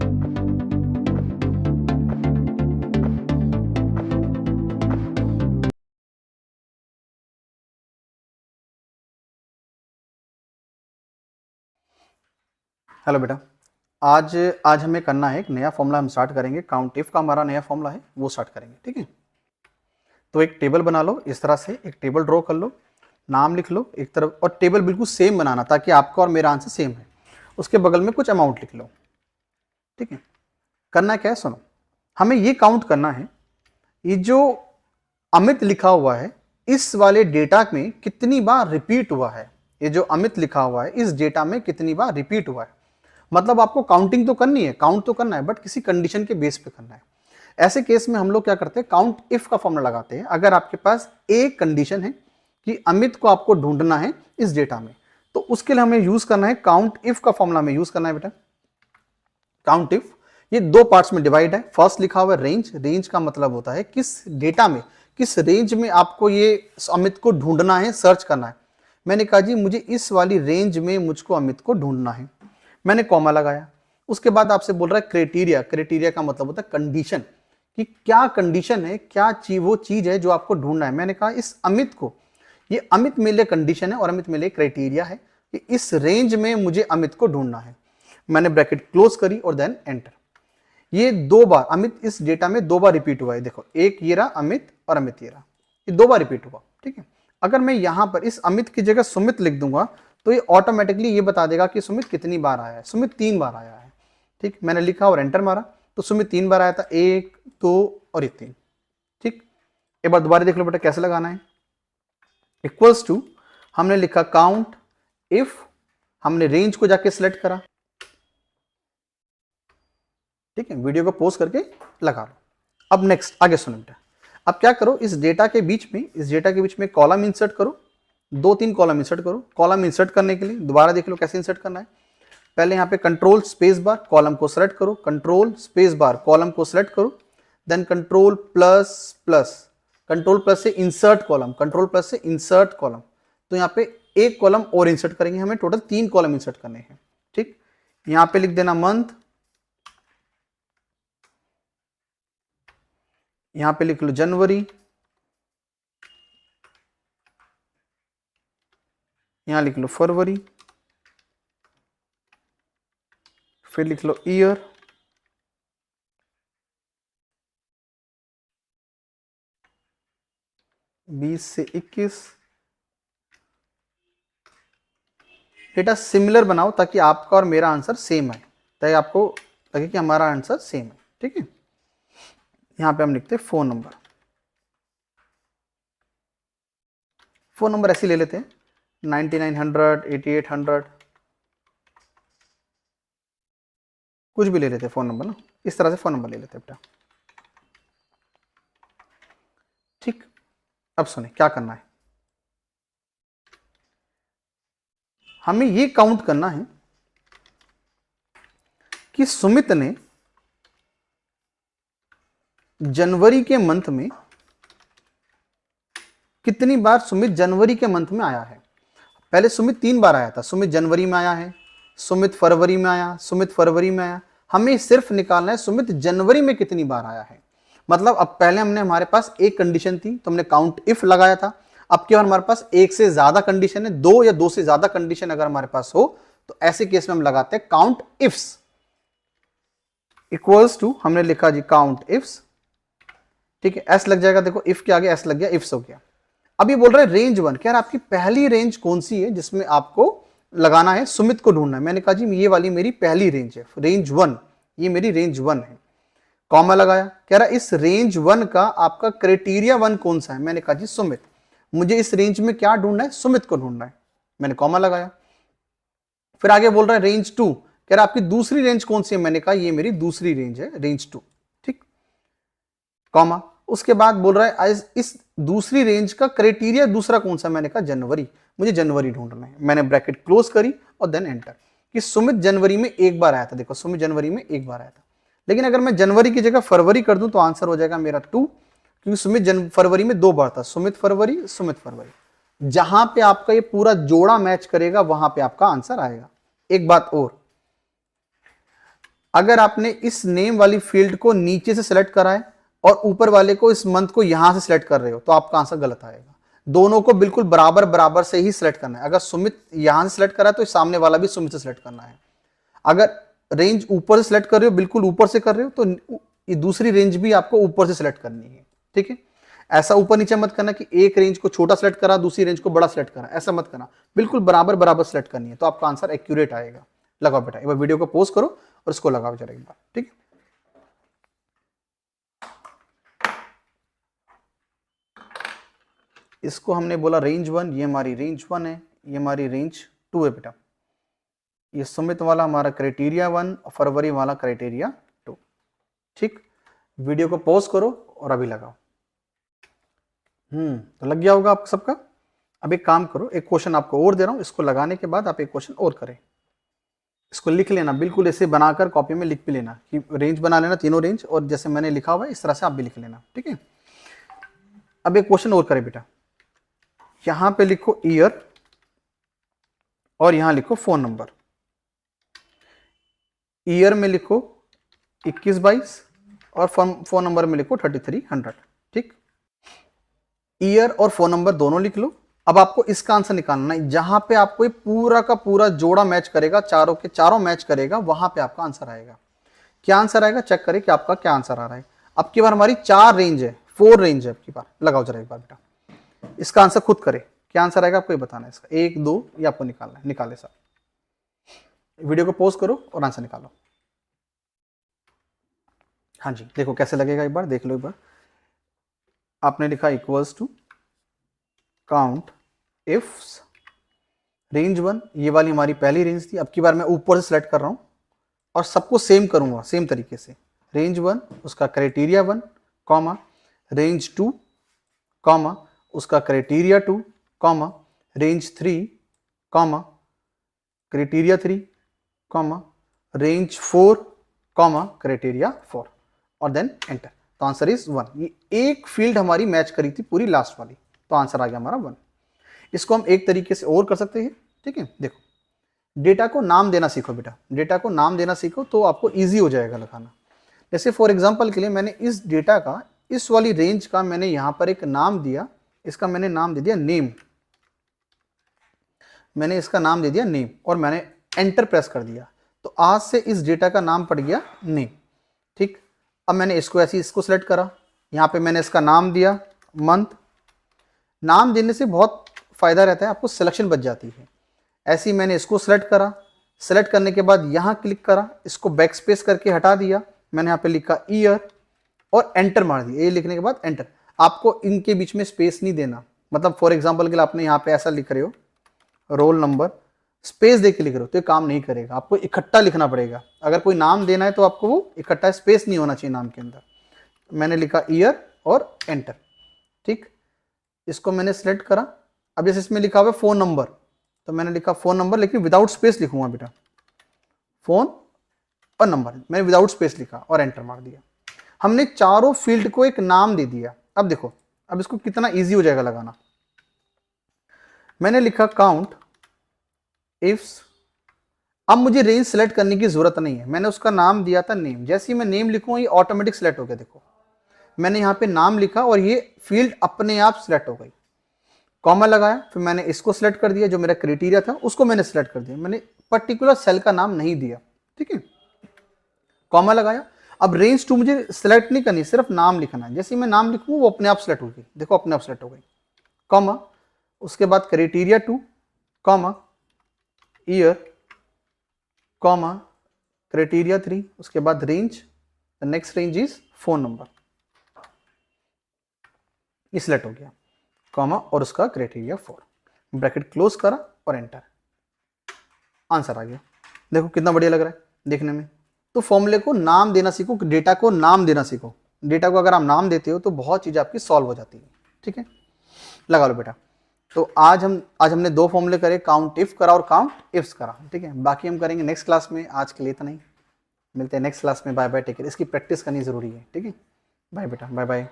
Hello बेटा, आज हमें करना है एक नया फॉर्मूला हम स्टार्ट करेंगे। काउंट इफ का हमारा नया फॉर्मूला है वो स्टार्ट करेंगे, ठीक है। तो एक टेबल बना लो, इस तरह से एक टेबल ड्रॉ कर लो, नाम लिख लो एक तरफ, और टेबल बिल्कुल सेम बनाना ताकि आपका और मेरा आंसर सेम है। उसके बगल में कुछ अमाउंट लिख लो, ठीक है। करना क्या है सुनो, हमें ये काउंट करना है ये जो अमित लिखा हुआ है इस वाले डेटा में कितनी बार रिपीट हुआ है। ये जो अमित लिखा हुआ है इस डेटा में कितनी बार रिपीट हुआ है। मतलब आपको काउंटिंग तो करनी है, काउंट तो करना है, बट किसी कंडीशन के बेस पे करना है। ऐसे केस में हम लोग क्या करते हैं, काउंट इफ का फॉर्मूला लगाते हैं। अगर आपके पास एक कंडीशन है कि अमित को आपको ढूंढना है इस डेटा में, तो उसके लिए हमें यूज करना है काउंट इफ का फॉर्मूला में यूज करना है बेटा। काउंट इफ ये दो पार्ट्स में डिवाइड है। फर्स्ट लिखा हुआ है रेंज, रेंज का मतलब होता है किस डेटा में, किस रेंज में आपको ये अमित को ढूंढना है, सर्च करना है। मैंने कहा जी मुझे इस वाली रेंज में मुझको अमित को ढूंढना है, मैंने कॉमा लगाया। उसके बाद आपसे बोल रहा है क्राइटेरिया, क्राइटेरिया का मतलब होता है कंडीशन, कि क्या कंडीशन है, क्या वो चीज है जो आपको ढूंढना है। मैंने कहा इस अमित को, ये अमित मेरे लिए कंडीशन है और अमित मेरे लिए क्राइटेरिया है कि इस रेंज में मुझे अमित को ढूंढना है। मैंने ब्रैकेट क्लोज करी और देन एंटर। ये दो बार अमित इस डेटा में दो बार रिपीट हुआ है। देखो एक ये रहा अमित और अमित ये रहा, ये दो बार रिपीट हुआ, ठीक है। अगर मैं यहां पर इस अमित की जगह सुमित लिख दूंगा तो ये ऑटोमेटिकली ये बता देगा कि सुमित कितनी बार आया है। सुमित 3 बार आया है, ठीक। मैंने लिखा और एंटर मारा तो सुमित 3 बार आया था, 1 2 और ये 3, ठीक। एक बार दोबारा देख लो बेटा कैसे लगाना है। इक्वल्स टू हमने लिखा काउंट इफ, हमने रेंज को जाके सिलेक्ट करा, ठीक है। वीडियो को पॉज करके लगा लो। अब नेक्स्ट आगे सुनो बेटा। अब क्या करो, इस डेटा के बीच में, इस डेटा के बीच में कॉलम इंसर्ट करो, 2-3 कॉलम इंसर्ट करो। कॉलम इंसर्ट करने के लिए दोबारा देख लो कैसे इंसर्ट करना है। पहले यहाँ पे कंट्रोल स्पेस बार कॉलम को सेलेक्ट करो, कंट्रोल स्पेस बार कॉलम को सेलेक्ट करो, then control plus plus, control plus से इंसर्ट कॉलम, कंट्रोल प्लस से इंसर्ट कॉलम। तो यहाँ पे एक कॉलम और इंसर्ट करेंगे, हमें टोटल 3 कॉलम इंसर्ट करने हैं, ठीक। यहाँ पे लिख देना मंथ, यहाँ पे लिख लो जनवरी, यहाँ लिख लो फरवरी, फिर लिख लो ईयर, बीस से 21। डेटा सिमिलर बनाओ ताकि आपका और मेरा आंसर सेम है, ताकि आपको लगे कि हमारा आंसर सेम है, ठीक है। यहाँ पे हम लिखते हैं फोन नंबर, फोन नंबर ऐसे ले लेते हैं 9900, 8800, कुछ भी ले लेते हैं फोन नंबर ना, इस तरह से फोन नंबर ले लेते हैं बेटा, ठीक। अब सुने क्या करना है, हमें ये काउंट करना है कि सुमित ने जनवरी के मंथ में कितनी बार, सुमित जनवरी के मंथ में आया है। पहले सुमित 3 बार आया था, सुमित जनवरी में आया है, सुमित फरवरी में आया, सुमित फरवरी में आया। हमें सिर्फ निकालना है सुमित जनवरी में कितनी बार आया है। मतलब अब पहले हमने, हमारे पास एक कंडीशन थी तो हमने काउंट इफ लगाया था। अब क्या हमारे पास एक से ज्यादा कंडीशन है, 2 या 2 से ज्यादा कंडीशन अगर हमारे पास हो तो ऐसे केस में हम लगाते हैं काउंट इफ्स। इक्वल्स टू हमने लिखा जी काउंट इफ्स, ठीक है। एस लग जाएगा, देखो इफ के आगे एस लग गया, इफ्स हो गया। अब ये बोल रहा है रेंज 1, क्या आपकी पहली रेंज कौन सी है जिसमें आपको लगाना है, सुमित को ढूंढना है। मैंने कहा जी ये वाली मेरी पहली रेंज है, रेंज 1, ये मेरी रेंज 1 है। कॉमा लगाया, कह रहा इस रेंज 1 का आपका क्राइटेरिया 1 कौन सा है। मैंने कहा जी सुमित, मुझे इस रेंज में क्या ढूंढना है, सुमित को ढूंढना है। मैंने कॉमा लगाया। फिर आगे बोल रहा है रेंज 2, कह रहा आपकी दूसरी रेंज कौन सी है। मैंने कहा ये मेरी दूसरी रेंज है, रेंज 2, ठीक। कॉमा, उसके बाद बोल रहा है इस दूसरी रेंज का क्राइटेरिया दूसरा कौन सा। मैंने कहा जनवरी, मुझे जनवरी ढूंढना है। मैंने ब्रैकेट क्लोज करी और देन एंटर, कि सुमित जनवरी में एक बार आया था। देखो सुमित जनवरी में एक बार आया था, लेकिन अगर मैं जनवरी की जगह फरवरी कर दूं तो आंसर हो जाएगा मेरा 2, क्योंकि सुमित फरवरी में 2 बार था, सुमित फरवरी, सुमित फरवरी। जहां पे आपका ये पूरा जोड़ा मैच करेगा वहां पे आपका आंसर आएगा। एक बात और, अगर आपने इस नेम वाली फील्ड को नीचे से सिलेक्ट करा है और ऊपर वाले को इस मंथ को यहां से सिलेक्ट कर रहे हो तो आपका आंसर गलत आएगा। दोनों को बिल्कुल बराबर बराबर से ही सिलेक्ट करना है। अगर सुमित यहां से सिलेक्ट करा है तो सामने वाला भी सुमित से सिलेक्ट करना है। अगर रेंज ऊपर से सिलेक्ट कर रहे हो, बिल्कुल ऊपर से कर रहे हो, तो ये दूसरी रेंज भी आपको ऊपर से सिलेक्ट करनी है। ठीक है, ऐसा ऊपर नीचे मत करना कि एक रेंज को छोटा सिलेक्ट करा दूसरी रेंज को बड़ा सिलेक्ट करा, ऐसा मत करना। बिल्कुल बराबर बराबर सिलेक्ट करनी है तो आपका आंसर एक्यूरेट आएगा। लगाओ बेटा, एक बार वीडियो को पॉज करो और इसको लगाओ जरा एक बार। ठीक है, इसको हमने बोला रेंज 1, ये हमारी रेंज 1 है, ये हमारी रेंज 2 है बेटा। ये सुमित वाला हमारा क्राइटेरिया 1 और फरवरी वाला क्राइटेरिया 2। ठीक, वीडियो को पॉज करो और अभी लगाओ। तो लग गया होगा आप सबका। अब एक काम करो, एक क्वेश्चन आपको और दे रहा हूं, इसको लगाने के बाद आप एक क्वेश्चन और करें। इसको लिख लेना, बिल्कुल ऐसे बनाकर कॉपी में लिख भी लेना कि रेंज बना लेना, तीनों रेंज, और जैसे मैंने लिखा हुआ है इस तरह से आप भी लिख लेना। ठीक है, अब एक क्वेश्चन और करें बेटा। यहां पे लिखो ईयर और यहां लिखो फोन नंबर। ईयर में लिखो 2122 और फोन नंबर में लिखो 3300। ठीक, ईयर और फोन नंबर दोनों लिख लो। अब आपको इसका आंसर निकालना है, जहां पे आपको पूरा का पूरा जोड़ा मैच करेगा, चारों के चारों मैच करेगा, वहां पे आपका आंसर आएगा। क्या आंसर आएगा चेक करें कि आपका क्या आंसर आ रहा है। अब की बार हमारी 4 रेंज है, 4 रेंज है। अब की बार लगाओ जरा एक बार बेटा, इसका आंसर खुद करे। क्या आंसर आएगा आपको ये बताना है इसका, 1 2 ये आपको निकालना है। निकाले सर, वीडियो को पॉज करो और आंसर निकालो। हाँ जी, देखो कैसे लगेगा, एक बार देख लो। एक बार आपने लिखा equals to count ifs range 1, ये वाली हमारी पहली रेंज थी। अब की बार मैं ऊपर से सिलेक्ट कर रहा हूं और सबको सेम करूंगा, सेम तरीके से। रेंज 1 उसका क्राइटेरिया 1, कॉमा रेंज 2, कॉमा उसका criteria 2, comma range 3, comma criteria 3, comma range 4, comma criteria 4, और देन एंटर। तो आंसर इज 1। ये एक फील्ड हमारी मैच करी थी पूरी लास्ट वाली, तो आंसर आ गया हमारा 1। इसको हम एक तरीके से और कर सकते हैं। ठीक है, देखो डेटा को नाम देना सीखो बेटा। डेटा को नाम देना सीखो तो आपको इजी हो जाएगा लगाना। जैसे फॉर एग्जांपल के लिए मैंने इस डेटा का, इस वाली रेंज का मैंने यहां पर एक नाम दिया। इसका मैंने नाम दे दिया नेम। मैंने इसका नाम दे दिया नेम और मैंने एंटर प्रेस कर दिया, तो आज से इस डेटा का नाम पड़ गया नेम। ठीक, अब मैंने इसको ऐसे इसको सेलेक्ट करा, यहाँ पे मैंने इसका नाम दिया मंथ। नाम देने से बहुत फायदा रहता है, आपको सिलेक्शन बच जाती है। ऐसे ही मैंने इसको सेलेक्ट करा, सेलेक्ट करने के बाद यहाँ क्लिक करा, इसको बैक स्पेस करके हटा दिया। मैंने यहाँ पे लिखा ईयर और एंटर मार दिया। ये लिखने के बाद एंटर। आपको इनके बीच में स्पेस नहीं देना। मतलब फॉर एग्जाम्पल के लिए आपने यहाँ पे ऐसा लिख रहे हो रोल नंबर, स्पेस दे के लिख रहे हो तो ये काम नहीं करेगा, आपको इकट्ठा लिखना पड़ेगा। अगर कोई नाम देना है तो आपको वो इकट्ठा, स्पेस नहीं होना चाहिए नाम के अंदर। मैंने लिखा ईयर और एंटर। ठीक, इसको मैंने सेलेक्ट करा। अब जैसे इसमें लिखा हुआ है फोन नंबर, तो मैंने लिखा फोन नंबर, लेकिन विदाउट स्पेस लिखूंगा बेटा। फोन और नंबर मैंने विदाउट स्पेस लिखा और एंटर मार दिया। हमने चारों फील्ड को एक नाम दे दिया। अब देखो, अब इसको कितना इजी हो जाएगा लगाना। मैंने लिखा काउंट इफ्स। अब मुझे रेंज सेलेक्ट करने की जरूरत नहीं है, मैंने उसका नाम दिया था नेम। जैसे ही मैं नेम लिखूंगा ये ऑटोमेटिक सेलेक्ट हो गया। देखो मैंने यहाँ पे नाम लिखा और ये फील्ड अपने आप सिलेक्ट हो गई। कॉमा लगाया, फिर मैंने इसको सिलेक्ट कर दिया, जो मेरा क्राइटेरिया था उसको मैंने सिलेक्ट कर दिया। मैंने पर्टिकुलर सेल का नाम नहीं दिया। ठीक है, कॉमा लगाया। अब रेंज 2 मुझे सिलेक्ट नहीं करनी, सिर्फ नाम लिखना है। जैसे मैं नाम लिखूँ वो अपने आप सिलेक्ट हो गई। देखो अपने आप सिलेक्ट हो गई। कॉमा, उसके बाद criteria 2, comma year, comma criteria 3, उसके बाद range, the next range is phone number. ये सिलेक्ट हो गया, कॉमा और उसका क्राइटेरिया 4, ब्रैकेट क्लोज करा और एंटर। आंसर आ गया। देखो कितना बढ़िया लग रहा है देखने में। तो फॉर्मूले को नाम देना सीखो, डेटा को नाम देना सीखो। डेटा को अगर आप नाम देते हो तो बहुत चीज़ें आपकी सॉल्व हो जाती है। ठीक है, लगा लो बेटा। तो आज हमने 2 फॉर्मूले करे, काउंट इफ करा और काउंट इफ्स करा। ठीक है, बाकी हम करेंगे नेक्स्ट क्लास में। आज के लिए तो नहीं, मिलते हैं नेक्स्ट क्लास में। Bye bye, take care. इसकी प्रैक्टिस करनी जरूरी है। ठीक है, बाय बेटा, बाय बाय।